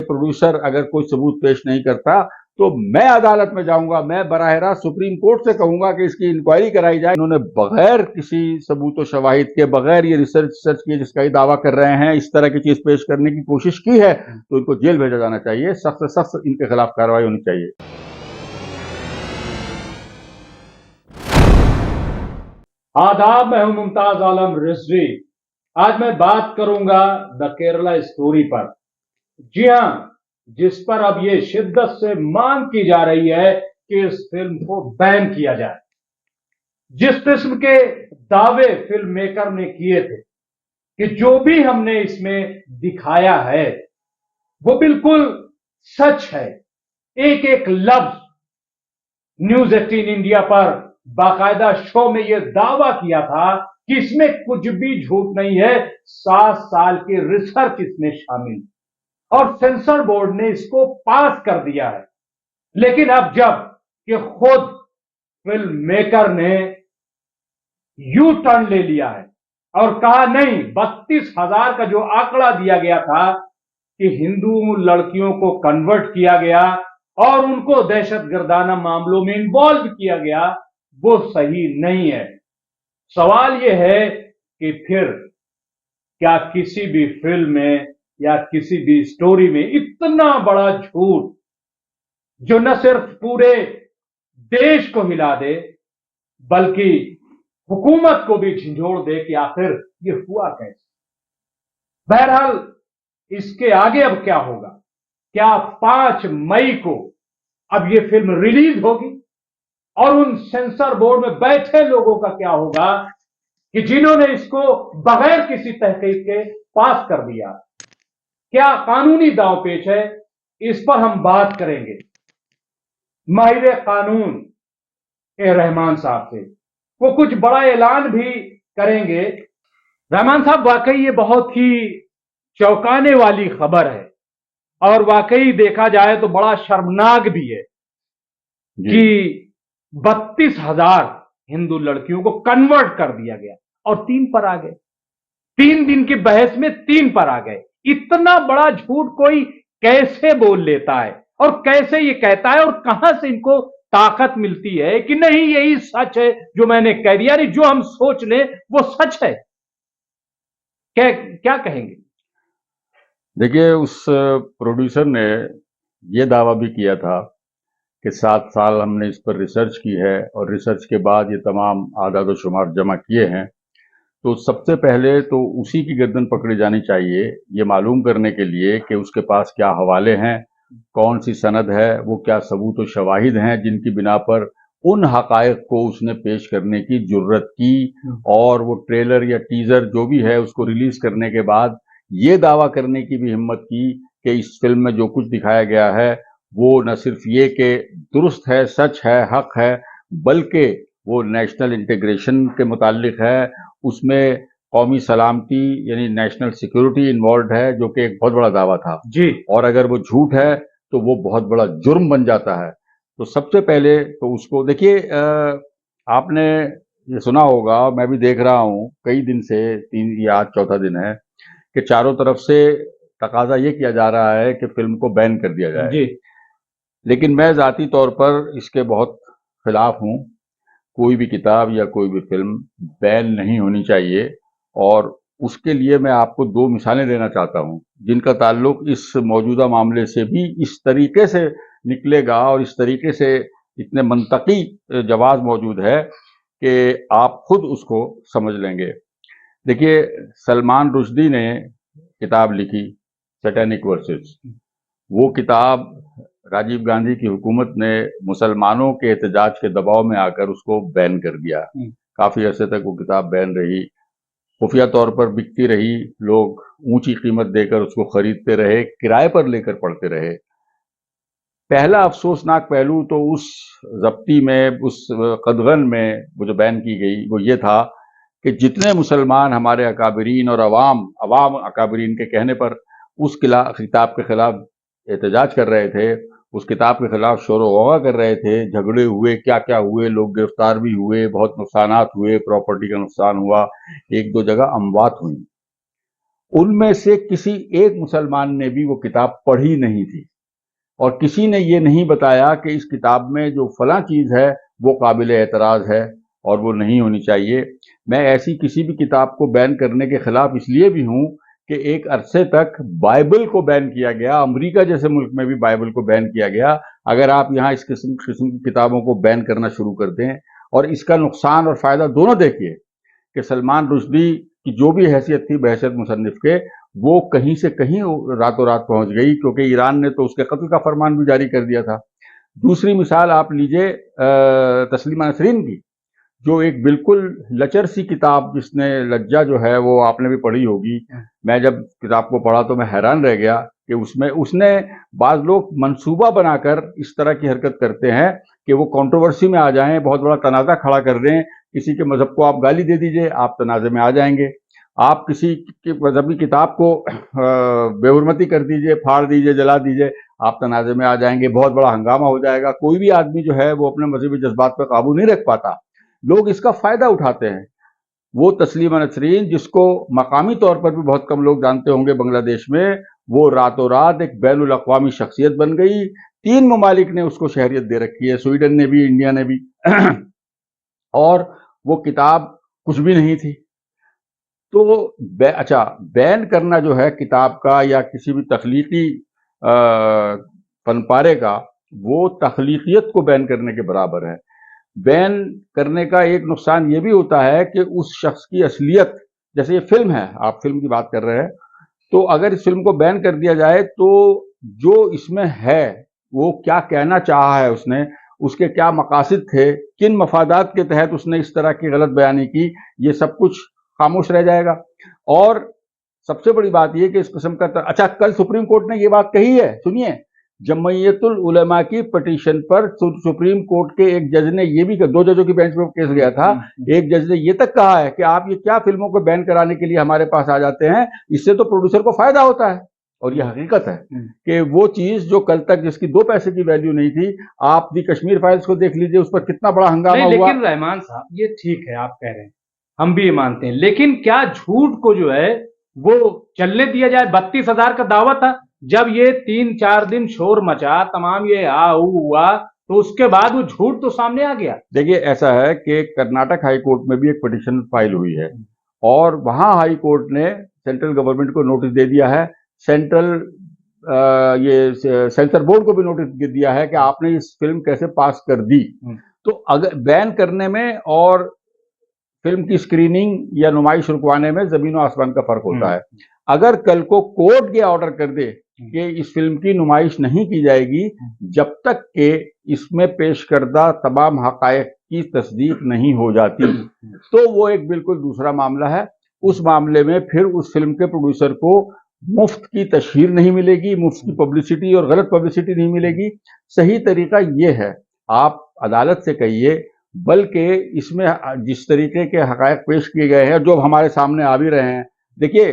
Producer अगर कोई सबूत पेश नहीं करता तो मैं अदालत में जाऊंगा, मैं बराह रास्त सुप्रीम कोर्ट से कहूंगा कि इसकी इंक्वायरी कराई जाए। इन्होंने बगैर किसी सबूत व शवाहिद के, बगैर ये रिसर्च किए जिसका ये दावा कर रहे हैं, इस तरह की चीज पेश करने की कोशिश की है, तो इनको जेल भेजा जाना चाहिए, सख्त से सख्त इनके खिलाफ कार्रवाई होनी चाहिए। आदाब, मैं हूं मुमताज आलम रिजवी। आज मैं बात करूंगा द केरला स्टोरी पर। जी हां, जिस पर अब ये शिद्दत से मांग की जा रही है कि इस फिल्म को बैन किया जाए। जिस किस्म के दावे फिल्म मेकर ने किए थे कि जो भी हमने इसमें दिखाया है वो बिल्कुल सच है, एक एक लफ्ज न्यूज 18 इंडिया पर बाकायदा शो में यह दावा किया था कि इसमें कुछ भी झूठ नहीं है। 7 साल की रिसर्च इसमें शामिल और सेंसर बोर्ड ने इसको पास कर दिया है। लेकिन अब जब कि खुद फिल्म मेकर ने यू टर्न ले लिया है और कहा नहीं, 32,000 का जो आंकड़ा दिया गया था कि हिंदू लड़कियों को कन्वर्ट किया गया और उनको दहशतगर्दाना मामलों में इन्वॉल्व किया गया, वो सही नहीं है। सवाल यह है कि फिर क्या किसी भी फिल्म में या किसी भी स्टोरी में इतना बड़ा झूठ जो न सिर्फ पूरे देश को हिला दे बल्कि हुकूमत को भी झंझोड़ दे कि आखिर ये हुआ कैसे। बहरहाल इसके आगे अब क्या होगा? क्या 5 मई को अब ये फिल्म रिलीज होगी और उन सेंसर बोर्ड में बैठे लोगों का क्या होगा कि जिन्होंने इसको बगैर किसी तहकीक के पास कर दिया? क्या कानूनी दांवपेच है? इस पर हम बात करेंगे माहिर कानून रहमान साहब से। वो कुछ बड़ा ऐलान भी करेंगे। रहमान साहब, वाकई ये बहुत ही चौंकाने वाली खबर है और वाकई देखा जाए तो बड़ा शर्मनाक भी है कि 32,000 हिंदू लड़कियों को कन्वर्ट कर दिया गया और 3 पर आ गए। 3 दिन की बहस में 3 पर आ गए। इतना बड़ा झूठ कोई कैसे बोल लेता है और कैसे ये कहता है और कहां से इनको ताकत मिलती है कि नहीं यही सच है जो मैंने कह दिया, यानी जो हम सोच लें वो सच है? क्या कहेंगे? देखिए, उस प्रोड्यूसर ने यह दावा भी किया था कि 7 साल हमने इस पर रिसर्च की है और रिसर्च के बाद ये तमाम आदाद शुमार जमा किए हैं। तो सबसे पहले तो उसी की गर्दन पकड़ी जानी चाहिए, ये मालूम करने के लिए कि उसके पास क्या हवाले हैं, कौन सी सनद है, वो क्या सबूत व शवाहिद हैं जिनकी बिना पर उन हकायक को उसने पेश करने की जुर्रत की और वो ट्रेलर या टीजर जो भी है उसको रिलीज करने के बाद ये दावा करने की भी हिम्मत की कि इस फिल्म में जो कुछ दिखाया गया है वो न सिर्फ ये कि दुरुस्त है, सच है, हक है, बल्कि वो नेशनल इंटीग्रेशन के मुतालिक है, उसमें कौमी सलामती यानी नेशनल सिक्योरिटी इन्वॉल्व है, जो कि एक बहुत बड़ा दावा था जी। और अगर वो झूठ है तो वो बहुत बड़ा जुर्म बन जाता है। तो सबसे पहले तो उसको देखिए, आपने ये सुना होगा, मैं भी देख रहा हूं कई दिन से, 3 या आज चौथा दिन है कि चारों तरफ से तकाजा ये किया जा रहा है कि फिल्म को बैन कर दिया जाए। जी। लेकिन मैं जाती तौर पर इसके बहुत खिलाफ हूं। कोई भी किताब या कोई भी फिल्म बैन नहीं होनी चाहिए और उसके लिए मैं आपको 2 मिसालें देना चाहता हूं जिनका ताल्लुक इस मौजूदा मामले से भी इस तरीके से निकलेगा और इस तरीके से इतने मंतकी जवाब मौजूद है कि आप खुद उसको समझ लेंगे। देखिए, सलमान रुश्दी ने किताब लिखी सैटेनिक वर्सेस। वो किताब राजीव गांधी की हुकूमत ने मुसलमानों के एहतजाज के दबाव में आकर उसको बैन कर दिया। काफी अरसे तक वो किताब बैन रही, खुफिया तौर पर बिकती रही, लोग ऊंची कीमत देकर उसको खरीदते रहे, किराए पर लेकर पढ़ते रहे। पहला अफसोसनाक पहलू तो उस जब्ती में, उस कदगन में वो जो बैन की गई वो ये था कि जितने मुसलमान हमारे अकाबरीन और अवाम अकाबरीन के कहने पर उस किताब के खिलाफ एहतजाज कर रहे थे, उस किताब के खिलाफ शोर गौगा कर रहे थे, झगड़े हुए, क्या क्या हुए, लोग गिरफ्तार भी हुए, बहुत नुकसानात हुए, प्रॉपर्टी का नुकसान हुआ, 1-2 जगह अमवात हुई। उनमें से किसी एक मुसलमान ने भी वो किताब पढ़ी नहीं थी, और किसी ने ये नहीं बताया कि इस किताब में जो फलां चीज़ है वो काबिल एतराज़ है और वो नहीं होनी चाहिए। मैं ऐसी किसी भी किताब को बैन करने के खिलाफ इसलिए भी हूँ कि एक अरसे तक बाइबल को बैन किया गया, अमेरिका जैसे मुल्क में भी बाइबल को बैन किया गया। अगर आप यहाँ इस किस्म किस्म की किताबों को बैन करना शुरू कर दें, और इसका नुकसान और फ़ायदा दोनों देखिए कि सलमान रुश्दी की जो भी हैसियत थी बहैसियत मुसन्निफ के, वो कहीं से कहीं रातों रात पहुंच गई, क्योंकि ईरान ने तो उसके कत्ल का फरमान भी जारी कर दिया था। दूसरी मिसाल आप लीजिए तस्लीमा नसरीन की, जो एक बिल्कुल लचर सी किताब, जिसने लज्जा जो है वो आपने भी पढ़ी होगी। मैं जब किताब को पढ़ा तो मैं हैरान रह गया कि उसमें उसने, बाज लोग मंसूबा बनाकर इस तरह की हरकत करते हैं कि वो कंट्रोवर्सी में आ जाएं, बहुत बड़ा तनाज़ा खड़ा कर दें। किसी के मजहब को आप गाली दे दीजिए, आप तनाज़े में आ जाएंगे। आप किसी की मजहबी किताब को बेहुरमती कर दीजिए, फाड़ दीजिए, जला दीजिए, आप तनाज़े में आ जाएंगे, बहुत बड़ा हंगामा हो जाएगा। कोई भी आदमी जो है वो अपने मजहबी जज्बात पर काबू नहीं रख पाता, लोग इसका फायदा उठाते हैं। वो तस्लीमा नसरीन, जिसको मकामी तौर पर भी बहुत कम लोग जानते होंगे बांग्लादेश में, वो रातों रात एक बैनुल अक़वामी शख्सियत बन गई। 3 ममालिक ने उसको शहरियत दे रखी है, स्वीडन ने भी, इंडिया ने भी। और वो किताब कुछ भी नहीं थी। तो अच्छा, बैन करना जो है किताब का या किसी भी तख्लीकी फनपारे का, वो तख्लीकियत को बैन करने के बराबर है। बैन करने का एक नुकसान ये भी होता है कि उस शख्स की असलियत, जैसे ये फिल्म है, आप फिल्म की बात कर रहे हैं, तो अगर इस फिल्म को बैन कर दिया जाए तो जो इसमें है, वो क्या कहना चाहा है उसने, उसके क्या मकासद थे, किन मफादात के तहत उसने इस तरह की गलत बयानी की, ये सब कुछ खामोश रह जाएगा। और सबसे बड़ी बात यह कि इस किस्म का अच्छा, कल सुप्रीम कोर्ट ने ये बात कही है, सुनिए, जमयतुल उलमा की पिटीशन पर सुप्रीम कोर्ट के एक जज ने ये भी, 2 जजों की बेंच पर केस गया था, एक जज ने ये तक कहा है कि आप ये क्या फिल्मों को बैन कराने के लिए हमारे पास आ जाते हैं, इससे तो प्रोड्यूसर को फायदा होता है। और ये हकीकत है कि वो चीज जो कल तक जिसकी 2 पैसे की वैल्यू नहीं थी, आप दी कश्मीर फाइल्स को देख लीजिए, उस पर कितना बड़ा हंगामा हुआ। लेकिन रहमान साहब, ये ठीक है आप कह रहे हैं, हम भी ये मानते हैं, लेकिन क्या झूठ को जो है वो चलने दिया जाए? 32,000 का दावा था, जब ये 3-4 दिन शोर मचा, तमाम ये हुआ, तो उसके बाद वो झूठ तो सामने आ गया। देखिए, ऐसा है कि कर्नाटक हाई कोर्ट में भी एक पिटीशन फाइल हुई है, और वहां हाई कोर्ट ने सेंट्रल गवर्नमेंट को नोटिस दे दिया है, सेंट्रल ये सेंसर बोर्ड को भी नोटिस दिया है कि आपने इस फिल्म कैसे पास कर दी। तो अगर बैन करने में और फिल्म की स्क्रीनिंग या नुमाइश रुकवाने में जमीन और आसमान का फर्क होता है। अगर कल को कोर्ट ये ऑर्डर कर दे कि इस फिल्म की नुमाइश नहीं की जाएगी जब तक कि इसमें पेश करदा तमाम हकायक की तस्दीक नहीं हो जाती, तो वो एक बिल्कुल दूसरा मामला है। उस मामले में फिर उस फिल्म के प्रोड्यूसर को मुफ्त की तशहीर नहीं मिलेगी, मुफ्त की पब्लिसिटी और गलत पब्लिसिटी नहीं मिलेगी। सही तरीका ये है, आप अदालत से कहिए, बल्कि इसमें जिस तरीके के हकायक पेश किए गए हैं, जो हमारे सामने आ भी रहे हैं, देखिए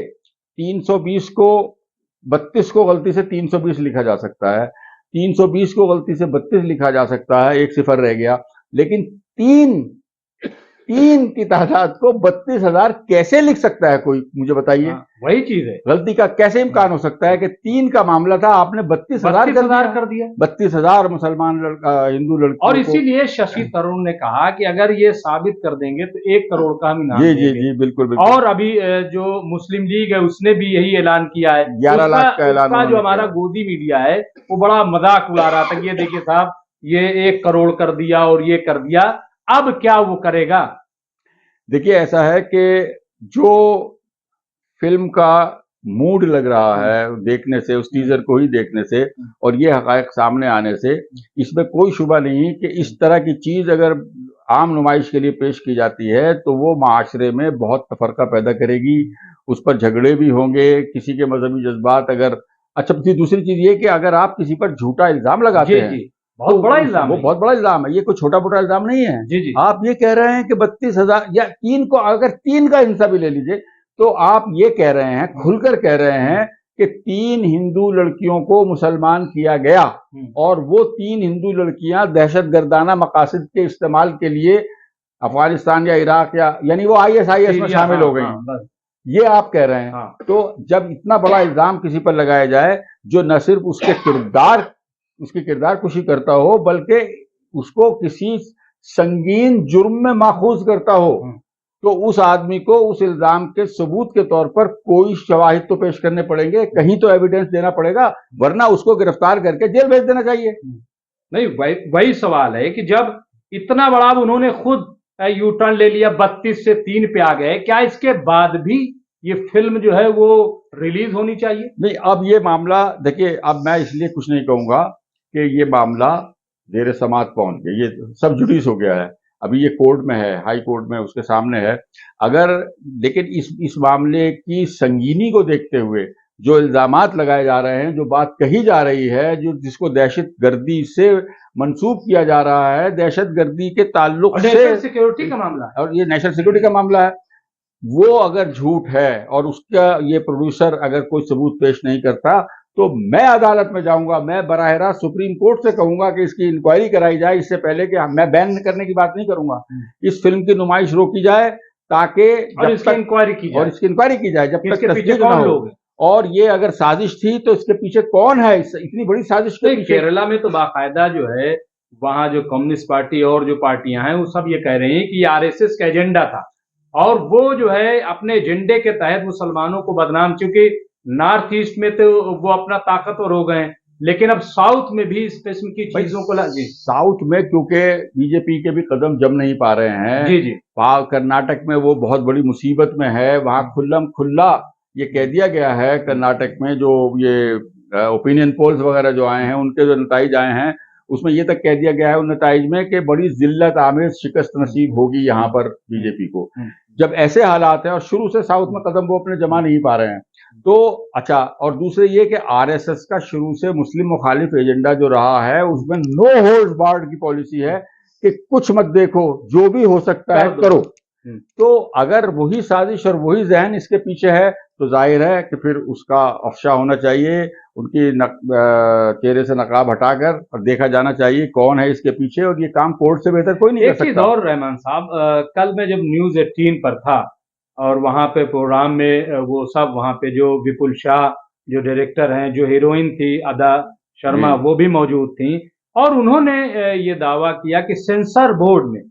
320 को 32 को गलती से 320 लिखा जा सकता है, 320 को गलती से 32 लिखा जा सकता है, एक सिफर रह गया, लेकिन तीन की तादाद को 32,000 कैसे लिख सकता है कोई, मुझे बताइए। वही चीज है, गलती का कैसे इम्कान हो सकता है कि 3 का मामला था, आपने 32,000 कर दिया। 32,000 मुसलमान हिंदू लड़कियों। और इसीलिए शशि थरूर ने कहा कि अगर ये साबित कर देंगे तो 1 करोड़ का हम इनाम देंगे। जी बिल्कुल बिल्कुल। और अभी जो मुस्लिम लीग है उसने भी यही ऐलान किया है, 11 लाख का ऐलान। जो हमारा गोदी मीडिया है वो बड़ा मजाक उड़ा रहा था, ये देखिए साहब, ये 1 करोड़ कर दिया और ये कर दिया, अब क्या वो करेगा? देखिए, ऐसा है कि जो फिल्म का मूड लग रहा है देखने से, उस टीजर को ही देखने से और ये हकायक सामने आने से, इसमें कोई शुबा नहीं कि इस तरह की चीज अगर आम नुमाइश के लिए पेश की जाती है तो वो माशरे में बहुत तफरका पैदा करेगी, उस पर झगड़े भी होंगे, किसी के मजहबी जज्बात अगर। अच्छा, दूसरी चीज ये कि अगर आप किसी पर झूठा इल्जाम लगाते हैं, बहुत बड़ा इल्जाम, वो बहुत बड़ा इल्जाम है, ये कोई छोटा मोटा इल्जाम नहीं है। जी। आप ये कह रहे हैं कि 32,000 या 3 को, अगर 3 का हिस्सा भी ले लीजिए, तो आप ये कह रहे हैं, खुलकर कह रहे हैं कि 3 हिंदू लड़कियों को मुसलमान किया गया और वो 3 हिंदू लड़कियां दहशतगर्दाना मकासद के इस्तेमाल के लिए अफगानिस्तान या इराक या यानी वो ISIS में शामिल हो गई। ये आप कह रहे हैं। हाँ। तो जब इतना बड़ा इल्जाम किसी पर लगाया जाए जो न सिर्फ उसके किरदार कुशी करता हो, बल्कि उसको किसी संगीन जुर्म में माखूज करता हो, तो उस आदमी को उस इल्जाम के सबूत के तौर पर कोई शवाहिद तो पेश करने पड़ेंगे, कहीं तो एविडेंस देना पड़ेगा, वरना उसको गिरफ्तार करके जेल भेज देना चाहिए। नहीं, वही सवाल है कि जब इतना बड़ा उन्होंने खुद यू टर्न ले लिया, 32 से 3 पे आ गए, क्या इसके बाद भी ये फिल्म जो है वो रिलीज होनी चाहिए? नहीं, अब ये मामला देखिए, अब मैं इसलिए कुछ नहीं कहूंगा कि ये मामला जेर समाअत पहुंच गया, ये सब जुडिस हो गया है, अभी ये कोर्ट में है, हाई कोर्ट में उसके सामने है। अगर लेकिन इस मामले की संगीनी को देखते हुए जो इल्जामात लगाए जा रहे हैं, जो बात कही जा रही है, जो जिसको दहशत गर्दी से मंसूब किया जा रहा है, दहशत गर्दी के ताल्लुक से, नेशनल सिक्योरिटी का मामला है, और ये नेशनल सिक्योरिटी का मामला है, वो अगर झूठ है और उसका ये प्रोड्यूसर अगर कोई सबूत पेश नहीं करता, तो मैं अदालत में जाऊंगा, मैं बराह रास्त सुप्रीम कोर्ट से कहूंगा कि इसकी इंक्वायरी कराई जाए, इससे पहले कि मैं बैन करने की बात नहीं करूंगा, इस फिल्म की नुमाइश रोकी जाए, ताकि और इसकी इंक्वायरी की जाए जब तक तस्दीक ना हो। और ये अगर साजिश थी तो इसके पीछे कौन है, इतनी बड़ी साजिश के पीछे? केरला में तो बाकायदा जो है, वहां जो कम्युनिस्ट पार्टी और जो पार्टियां हैं, वो सब ये कह रहे हैं कि आरएसएस का एजेंडा था, और वो जो है अपने एजेंडे के तहत मुसलमानों को बदनाम, चूंकि नॉर्थ ईस्ट में तो वो अपना ताकतवर हो गए, लेकिन अब साउथ में भी इस किस्म की चीजों को साउथ में क्योंकि बीजेपी के भी कदम जम नहीं पा रहे हैं। जी। कर्नाटक में वो बहुत बड़ी मुसीबत में है, वहां खुल्लम खुल्ला ये कह दिया गया है, कर्नाटक में जो ये ओपिनियन पोल्स वगैरह जो आए हैं, उनके जो नताइज आए हैं, उसमें ये तक कह दिया गया है उन नताइज में कि बड़ी जिल्लत आमिर शिकस्त नसीब होगी यहाँ पर बीजेपी को। जब ऐसे हालात हैं और शुरू से साउथ में कदम वो अपने जमा नहीं पा रहे हैं, तो अच्छा, और दूसरे ये कि आरएसएस का शुरू से मुस्लिम मुखालिफ एजेंडा जो रहा है, उसमें नो होल्ड्स बार्ड की पॉलिसी है कि कुछ मत देखो, जो भी हो सकता है करो। तो अगर वही साजिश और वही जहन इसके पीछे है, तो जाहिर है कि फिर उसका अफशा होना चाहिए, उनकी चेहरे से नकाब हटाकर, और देखा जाना चाहिए कौन है इसके पीछे, और ये काम कोर्ट से बेहतर कोई नहीं कर सकता। एक चीज और रहमान साहब, कल मैं जब न्यूज 18 पर था और वहां पे प्रोग्राम में वो सब, वहां पे जो विपुल शाह जो डायरेक्टर हैं, जो हीरोइन थी अदा शर्मा, वो भी मौजूद थी, और उन्होंने ये दावा किया कि सेंसर बोर्ड ने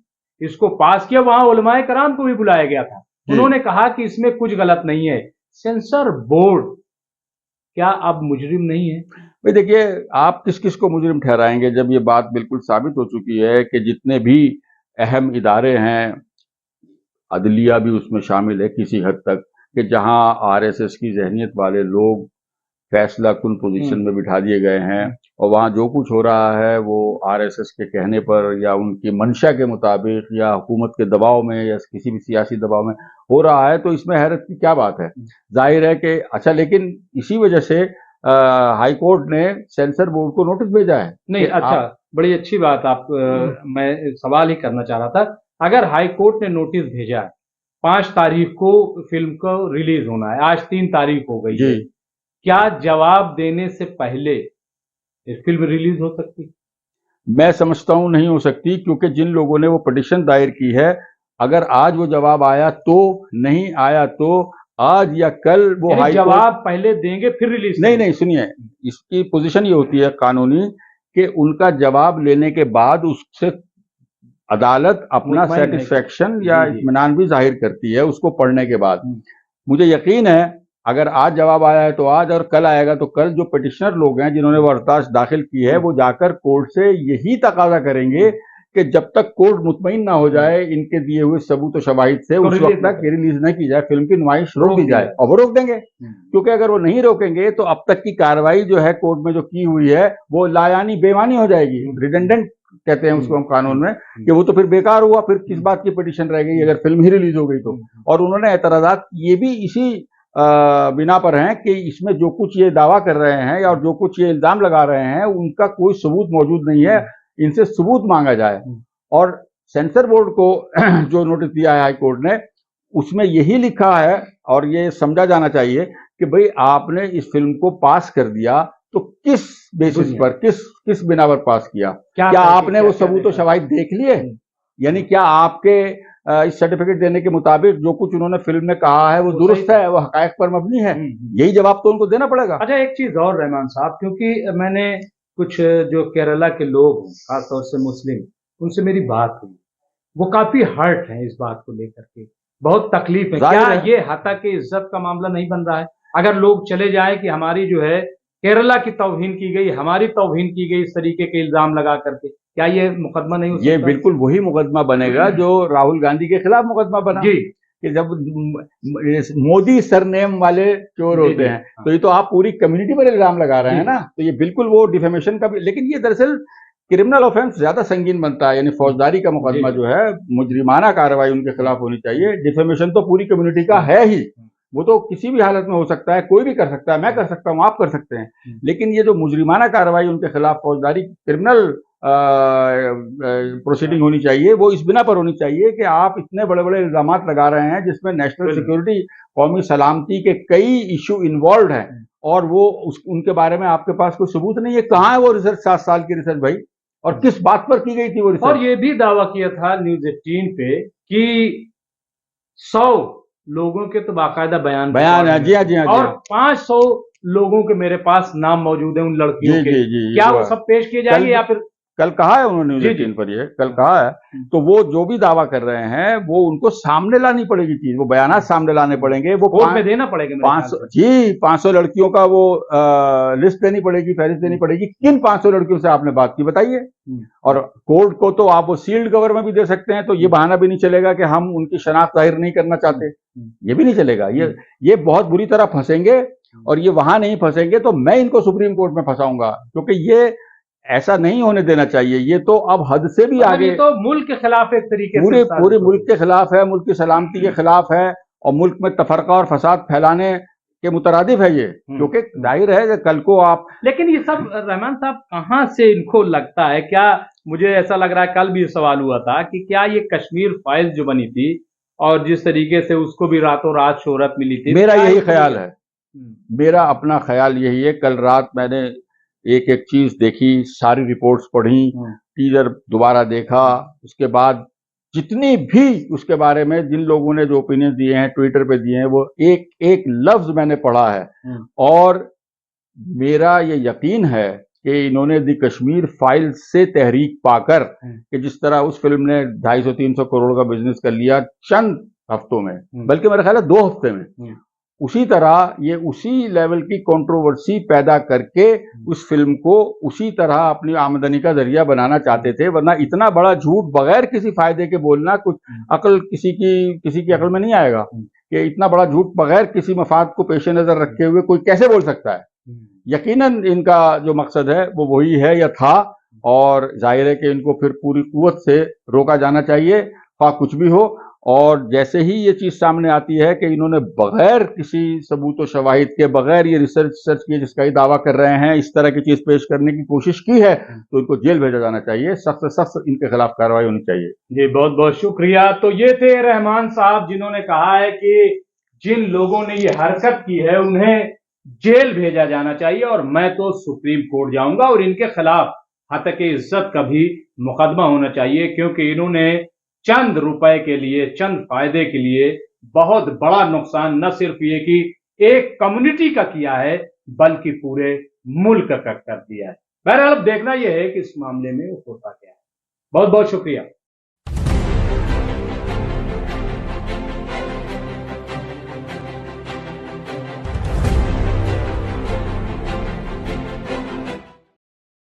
इसको पास किया, वहां उलमाए कराम को भी बुलाया गया था, उन्होंने कहा कि इसमें कुछ गलत नहीं है। सेंसर बोर्ड क्या अब मुजरिम नहीं है? भाई देखिए, आप किस किस को मुजरिम ठहराएंगे जब ये बात बिल्कुल साबित हो चुकी है कि जितने भी अहम इदारे हैं, अदलिया भी उसमें शामिल है किसी हद तक, कि जहां आरएसएस की जहनियत वाले लोग फैसला कुन पोजीशन में बिठा दिए गए हैं, और वहां जो कुछ हो रहा है वो आरएसएस के कहने पर या उनकी मंशा के मुताबिक या हुकूमत के दबाव में या किसी भी सियासी दबाव में हो रहा है, तो इसमें हैरत की क्या बात है? जाहिर है कि अच्छा, लेकिन इसी वजह से हाई कोर्ट ने सेंसर बोर्ड को नोटिस भेजा है। नहीं, अच्छा, बड़ी अच्छी बात आप मैं सवाल ही करना चाह रहा था, अगर हाई कोर्ट ने नोटिस भेजा है, 5 तारीख को फिल्म को रिलीज होना है, आज 3 तारीख हो गई है, क्या जवाब देने से पहले ये फिल्म रिलीज हो सकती? मैं समझता हूं नहीं हो सकती, क्योंकि जिन लोगों ने वो पिटीशन दायर की है, अगर आज वो जवाब आया तो, नहीं आया तो आज या कल वो हाई जवाब पहले देंगे फिर रिलीज? नहीं, सुनिए, इसकी पोजीशन ये होती है कानूनी कि उनका जवाब लेने के बाद उससे अदालत अपना सेटिस्फेक्शन या इत्मीनान भी जाहिर करती है उसको पढ़ने के बाद। मुझे यकीन है अगर आज जवाब आया है तो आज, और कल आएगा तो कल। जो पिटिशनर लोग हैं जिन्होंने वो दरख्वास्त दाखिल की है, वो जाकर कोर्ट से यही तकाजा करेंगे कि जब तक कोर्ट मुतमईन ना हो जाए इनके दिए हुए सबूत और शवाहिद से, उस वक्त तक रिलीज न की जाए, फिल्म की नुमाइश रोक दी जाए। और वो रोक देंगे, क्योंकि अगर वो नहीं रोकेंगे तो अब तक की कार्रवाई जो है कोर्ट में जो की हुई है वो लायानी बेमानी हो जाएगी। रिडंडेंट कहते हैं उसको हम कानून में, कि वो तो फिर बेकार हुआ, फिर किस बात की पिटीशन रह गई अगर फिल्म ही रिलीज हो गई तो। और उन्होंने एतराजात ये भी इसी बिना पर हैं कि इसमें जो कुछ ये दावा कर रहे हैं और जो कुछ ये इल्जाम लगा रहे हैं उनका कोई सबूत मौजूद नहीं है, इनसे सबूत मांगा जाए। और सेंसर बोर्ड को जो नोटिस दिया है हाई कोर्ट ने, उसमें यही लिखा है और ये समझा जाना चाहिए कि भाई आपने इस फिल्म को पास कर दिया तो किस बेसिस पर, किस बिना पर पास किया? क्या आपने वो सबूत और शवाहिद देख लिए? यानी क्या आपके इस सर्टिफिकेट देने के मुताबिक जो कुछ उन्होंने फिल्म में कहा है वो दुरुस्त है, वो हकायक पर मबनी है। यही जवाब तो उनको देना पड़ेगा। अच्छा, एक चीज और रहमान साहब, क्योंकि मैंने कुछ जो केरला के लोग हैं, खासतौर से मुस्लिम, उनसे मेरी बात हुई, वो काफी हर्ट हैं इस बात को लेकर के, बहुत तकलीफ है। क्या ये हत्या इज्जत का मामला नहीं बन रहा है? अगर लोग चले जाए कि हमारी जो है केरला की तौहीन की गई, हमारी तौहीन की गई, इस तरीके के इल्जाम लगा करके, क्या ये मुकदमा नहीं हो सकता? ये बिल्कुल वही मुकदमा बनेगा जो राहुल गांधी के खिलाफ मुकदमा बना जी, कि जब मोदी सरनेम वाले चोर होते हैं, तो ये तो आप पूरी कम्युनिटी पर इल्जाम लगा रहे हैं ना, तो ये बिल्कुल वो डिफेमेशन का भी। लेकिन ये दरअसल क्रिमिनल ऑफेंस ज्यादा संगीन बनता है, यानी फौजदारी का मुकदमा जो है, मुजरिमाना कार्रवाई उनके खिलाफ होनी चाहिए। डिफेमेशन तो पूरी कम्युनिटी का है ही, वो तो किसी भी हालत में हो सकता है, कोई भी कर सकता है, मैं कर सकता हूँ, आप कर सकते हैं। लेकिन ये जो मुजरिमाना कार्रवाई उनके खिलाफ फौजदारी क्रिमिनल प्रोसीडिंग होनी चाहिए, वो इस बिना पर होनी चाहिए कि आप इतने बड़े बड़े इल्जाम लगा रहे हैं जिसमें नेशनल सिक्योरिटी, कौमी सलामती के कई इशू इन्वॉल्व हैं, और वो उनके बारे में आपके पास कोई सबूत नहीं है। कहाँ है वो रिसर्च, 7 साल की रिसर्च भाई, और किस बात पर की गई थी वो रिसर्च? और ये भी दावा किया था न्यूज 18 पे कि 100 लोगों के तो बाकायदा बयान है। जी हाँ, जी हाँ, और 500 लोगों के मेरे पास नाम मौजूद है उन लड़कियों के। क्या वो सब पेश किए जाएंगे या फिर? कल कहा है उन्होंने न्यूज 18 पर, ये कल कहा है। तो वो जो भी दावा कर रहे हैं वो उनको सामने लानी पड़ेगी चीज, वो बयानात सामने लाने पड़ेंगे, वो कोर्ट में देना पड़ेगा। 500 लड़कियों का वो लिस्ट देनी पड़ेगी, फहरिस्त देनी पड़ेगी। किन 500 लड़कियों से आपने बात की बताइए? और कोर्ट को तो आप वो सील्ड कवर में भी दे सकते हैं, तो ये बहाना भी नहीं चलेगा कि हम उनकी शनाख्त जाहिर नहीं करना चाहते, ये भी नहीं चलेगा। ये बहुत बुरी तरह फंसेंगे, और ये वहां नहीं फंसेंगे तो मैं इनको सुप्रीम कोर्ट में फंसाऊंगा, क्योंकि ये ऐसा नहीं होने देना चाहिए। ये तो अब हद से भी आगे, तो मुल्क के खिलाफ एक तरीके से पूरे मुल्क के खिलाफ है, मुल्क की सलामती के खिलाफ है, और मुल्क में तफरका और फसाद फैलाने के मुतरादिफ है ये, क्योंकि जाहिर है कि कल को आप। लेकिन ये सब रहमान साहब कहां से इनको लगता है? क्या मुझे ऐसा लग रहा है, कल भी सवाल हुआ था कि क्या ये कश्मीर फाइल्स जो बनी थी और जिस तरीके से उसको भी रातों रात शोहरत मिली थी, मेरा यही ख्याल है, मेरा अपना ख्याल यही है। कल रात मैंने एक एक चीज देखी, सारी रिपोर्ट्स पढ़ी, टीजर दोबारा देखा, उसके बाद जितनी भी उसके बारे में जिन लोगों ने जो ओपिनियन दिए हैं, ट्विटर पे दिए हैं, वो एक एक लफ्ज मैंने पढ़ा है। और मेरा ये यकीन है कि इन्होंने दी कश्मीर फाइल से तहरीक पाकर, कि जिस तरह उस फिल्म ने 250-300 करोड़ का बिजनेस कर लिया चंद हफ्तों में, बल्कि मेरा ख्याल है 2 हफ्ते में, उसी तरह ये उसी लेवल की कंट्रोवर्सी पैदा करके उस फिल्म को उसी तरह अपनी आमदनी का जरिया बनाना चाहते थे। वरना इतना बड़ा झूठ बगैर किसी फायदे के बोलना, कुछ अकल किसी की अकल में नहीं आएगा कि इतना बड़ा झूठ बगैर किसी मफाद को पेश नजर रखे हुए कोई कैसे बोल सकता है। यकीनन इनका जो मकसद है वो वही है या था, और जाहिर है कि इनको फिर पूरी कुव्वत से रोका जाना चाहिए, खा कुछ भी हो। और जैसे ही ये चीज सामने आती है कि इन्होंने बगैर किसी सबूत और शवाहिद के, बगैर ये रिसर्च किए जिसका ये दावा कर रहे हैं, इस तरह की चीज पेश करने की कोशिश की है, तो इनको जेल भेजा जाना चाहिए, सख्त से सख्त इनके खिलाफ कार्रवाई होनी चाहिए। जी, बहुत बहुत शुक्रिया। तो ये थे रहमान साहब, जिन्होंने कहा है कि जिन लोगों ने ये हरकत की है उन्हें जेल भेजा जाना चाहिए, और मैं तो सुप्रीम कोर्ट जाऊंगा और इनके खिलाफ हत्या इज्जत का भी मुकदमा होना चाहिए, क्योंकि इन्होंने चंद रुपए के लिए, चंद फायदे के लिए बहुत बड़ा नुकसान न सिर्फ ये कि एक कम्युनिटी का किया है, बल्कि पूरे मुल्क का कर दिया है। बहरहाल अब देखना यह है कि इस मामले में होता क्या है। बहुत बहुत शुक्रिया।